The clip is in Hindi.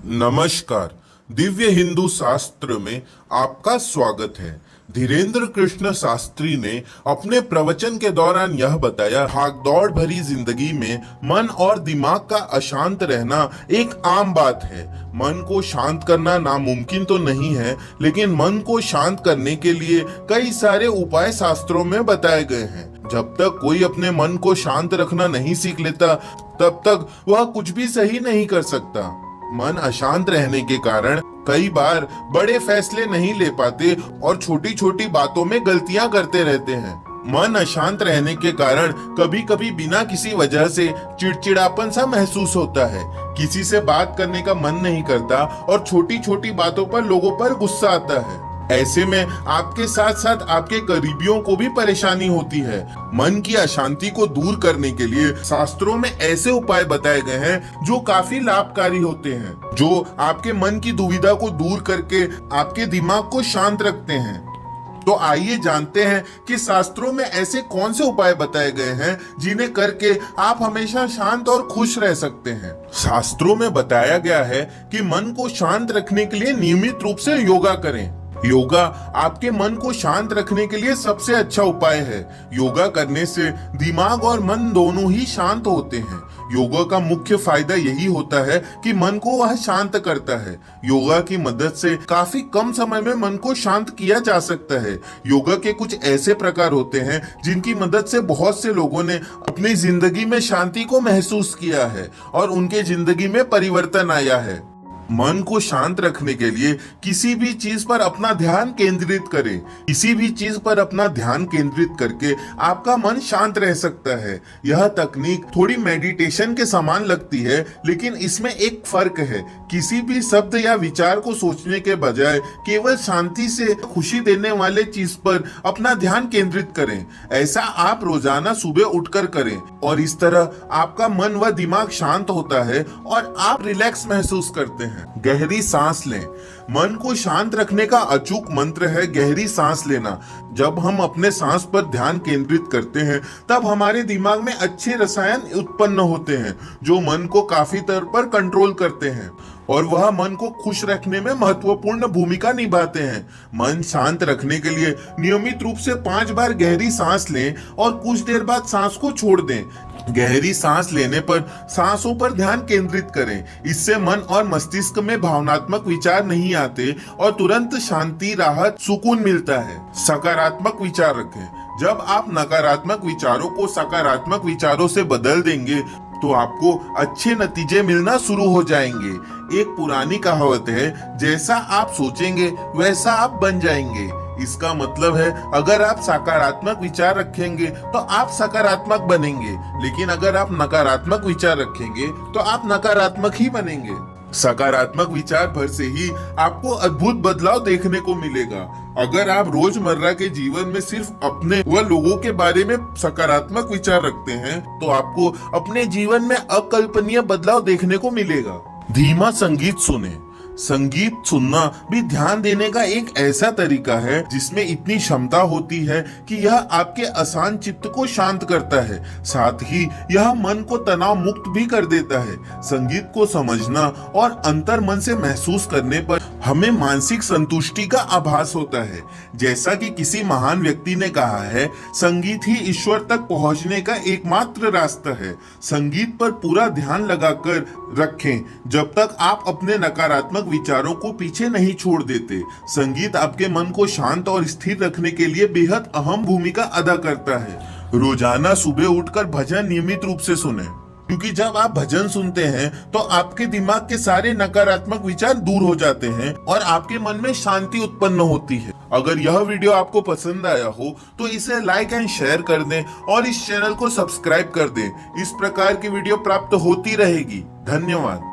नमस्कार। दिव्य हिंदू शास्त्र में आपका स्वागत है। धीरेन्द्र कृष्ण शास्त्री ने अपने प्रवचन के दौरान यह बताया, भागदौड़ भरी जिंदगी में मन और दिमाग का अशांत रहना एक आम बात है। मन को शांत करना नामुमकिन तो नहीं है, लेकिन मन को शांत करने के लिए कई सारे उपाय शास्त्रों में बताए गए हैं। जब तक कोई अपने मन को शांत रखना नहीं सीख लेता, तब तक वह कुछ भी सही नहीं कर सकता। मन अशांत रहने के कारण कई बार बड़े फैसले नहीं ले पाते और छोटी छोटी बातों में गलतियां करते रहते हैं। मन अशांत रहने के कारण कभी कभी बिना किसी वजह से चिड़चिड़ापन सा महसूस होता है। किसी से बात करने का मन नहीं करता और छोटी छोटी बातों पर लोगों पर गुस्सा आता है। ऐसे में आपके साथ साथ आपके करीबियों को भी परेशानी होती है। मन की अशांति को दूर करने के लिए शास्त्रों में ऐसे उपाय बताए गए हैं जो काफी लाभकारी होते हैं, जो आपके मन की दुविधा को दूर करके आपके दिमाग को शांत रखते हैं। तो आइए जानते हैं कि शास्त्रों में ऐसे कौन से उपाय बताए गए हैं जिन्हें करके आप हमेशा शांत और खुश रह सकते हैं। शास्त्रों में बताया गया है कि मन को शांत रखने के लिए नियमित रूप से योगा करें। योगा आपके मन को शांत रखने के लिए सबसे अच्छा उपाय है। योगा करने से दिमाग और मन दोनों ही शांत होते हैं। योगा का मुख्य फायदा यही होता है कि मन को वह शांत करता है। योगा की मदद से काफी कम समय में मन को शांत किया जा सकता है। योगा के कुछ ऐसे प्रकार होते हैं जिनकी मदद से बहुत से लोगों ने अपनी जिंदगी में शांति को महसूस किया है और उनके जिंदगी में परिवर्तन आया है। मन को शांत रखने के लिए किसी भी चीज पर अपना ध्यान केंद्रित करें। किसी भी चीज पर अपना ध्यान केंद्रित करके आपका मन शांत रह सकता है। यह तकनीक थोड़ी मेडिटेशन के समान लगती है, लेकिन इसमें एक फर्क है। किसी भी शब्द या विचार को सोचने के बजाय केवल शांति से खुशी देने वाले चीज पर अपना ध्यान केंद्रित करें। ऐसा आप रोजाना सुबह उठकर करें और इस तरह आपका मन व दिमाग शांत होता है और आप रिलैक्स महसूस करते हैं। गहरी सांस लें। मन को शांत रखने का अचूक मंत्र है गहरी सांस लेना। जब हम अपने सांस पर ध्यान केंद्रित करते हैं, तब हमारे दिमाग में अच्छे रसायन उत्पन्न होते हैं जो मन को काफी तौर पर कंट्रोल करते हैं और वह मन को खुश रखने में महत्वपूर्ण भूमिका निभाते हैं। मन शांत रखने के लिए नियमित रूप से 5 बार गहरी सांस लें और कुछ देर बाद सांस को छोड़ दें। गहरी सांस लेने पर सांसों पर ध्यान केंद्रित करें। इससे मन और मस्तिष्क में भावनात्मक विचार नहीं आते और तुरंत शांति, राहत, सुकून मिलता है। सकारात्मक विचार रखें। जब आप नकारात्मक विचारों को सकारात्मक विचारों से बदल देंगे तो आपको अच्छे नतीजे मिलना शुरू हो जाएंगे। एक पुरानी कहावत है, जैसा आप सोचेंगे वैसा आप बन जाएंगे। इसका मतलब है, अगर आप सकारात्मक विचार रखेंगे तो आप सकारात्मक बनेंगे, लेकिन अगर आप नकारात्मक विचार रखेंगे तो आप नकारात्मक ही बनेंगे। सकारात्मक विचार भर से ही आपको अद्भुत बदलाव देखने को मिलेगा। अगर आप रोजमर्रा के जीवन में सिर्फ अपने व लोगों के बारे में सकारात्मक विचार रखते हैं, तो आपको अपने जीवन में अकल्पनीय बदलाव देखने को मिलेगा। धीमा संगीत सुने। संगीत सुनना भी ध्यान देने का एक ऐसा तरीका है जिसमें इतनी क्षमता होती है कि यह आपके अशांत चित्त को शांत करता है, साथ ही यह मन को तनाव मुक्त भी कर देता है। संगीत को समझना और अंतर मन से महसूस करने पर हमें मानसिक संतुष्टि का आभास होता है। जैसा कि किसी महान व्यक्ति ने कहा है, संगीत ही ईश्वर तक पहुंचने का एकमात्र रास्ता है। संगीत पर पूरा ध्यान लगाकर रखें जब तक आप अपने नकारात्मक विचारों को पीछे नहीं छोड़ देते। संगीत आपके मन को शांत और स्थिर रखने के लिए बेहद अहम भूमिका अदा करता है। रोजाना सुबह उठकर भजन नियमित रूप से सुनें, क्योंकि जब आप भजन सुनते हैं तो आपके दिमाग के सारे नकारात्मक विचार दूर हो जाते हैं और आपके मन में शांति उत्पन्न होती है। अगर यह वीडियो आपको पसंद आया हो तो इसे लाइक एंड शेयर कर दें और इस चैनल को सब्सक्राइब कर दें। इस प्रकार की वीडियो प्राप्त होती रहेगी। धन्यवाद।